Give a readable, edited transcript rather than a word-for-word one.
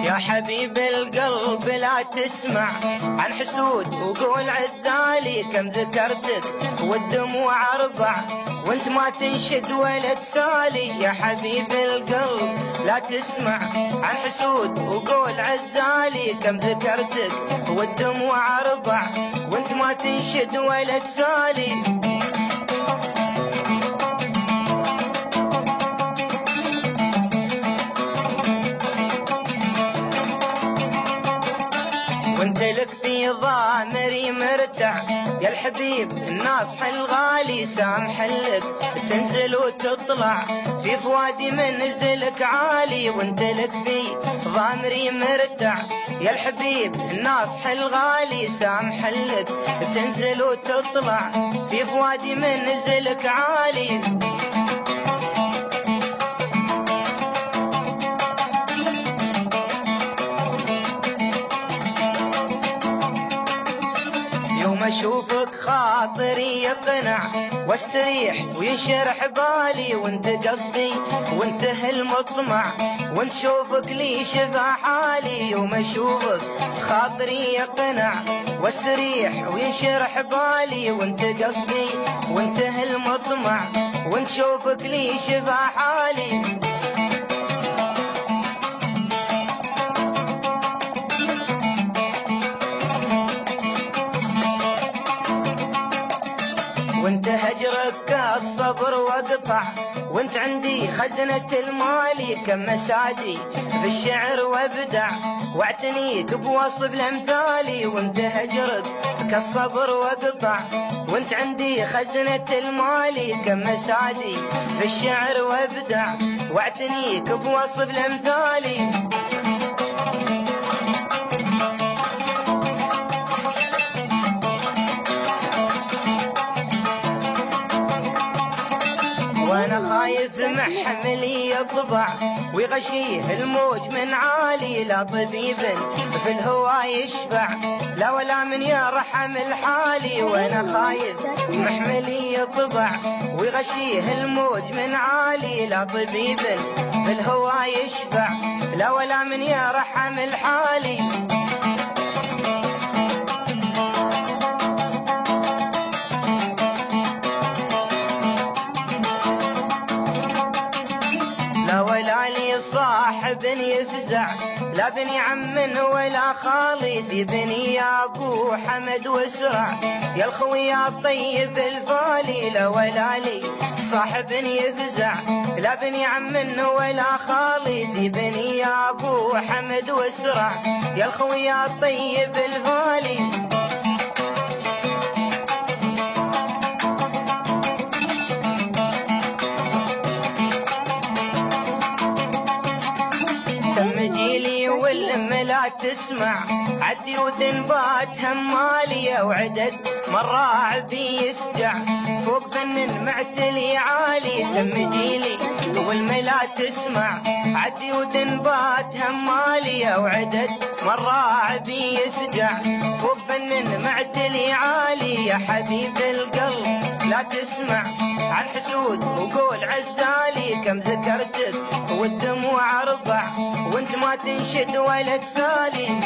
يا حبيب القلب لا تسمع عن حسود وقول عذالي كم ذكرتك والدموع أربع وانت ما تنشد ولا تسالي. يا حبيب القلب لا تسمع عن حسود وقول عذالي كم ذكرتك والدموع أربع وانت ما تنشد ولا تسالي. وانت لك في ضامري مرتع يا الحبيب الناصح الغالي سامح لك تنزل وتطلع في فوادي منزلك عالي. وانت لك في ضامري مرتع يا الحبيب الناصح الغالي سامح لك تنزل وتطلع في فوادي منزلك عالي. يوم اشوفك خاطري يقنع واستريح وينشرح بالي وانت قصدي وانتهى المطمع وانت شوفك لي شفا حالي. يوم اشوفك خاطري يقنع واستريح وينشرح بالي وانت قصدي وانتهى المطمع وانت شوفك لي شفا حالي. وانت هجرك الصبر واقطع وانت عندي خزنة المالي كم مسادي بالشعر وابدع واعتنيك بوصف الامثالي. وانت هجرك كالصبر واقطع وانت عندي خزنة المالي كم مسادي بالشعر وابدع واعتنيك بوصف الامثالي. وانا خايف محملي يطبع ويغشيه الموج من عالي. لا طبيب في الهوى يشفع لا ولا من يرحم الحالي. وانا خايف محملي يطبع ويغشيه الموج من عالي. لا طبيب في الهوى يشفع لا ولا من يرحم الحالي. لا ولا لي صاحب يفزع لا بني عم ولا خالي ذي بني يا ابو حمد واسرع يا الخوي يا الطيب الفالي. لا ولا لي صاحب يفزع لا بني عم ولا خالي ذي بني يا ابو حمد واسرع يا الخوي يا الطيب الفالي. تم جيلي والام لا تسمع عدي وتنبات همالي وعدد مرة عبي يسجع فوق فن معتلي عالي. تم جيلي والام لا تسمع عدي وتنبات همالي وعدد مرة عبي يسجع فوق فن معتلي عالي. يا حبيب القلب لا تسمع عن حسود وقول عزالي كم ذكرتك والدموع أربع وانت ما تنشد ولا تسالي.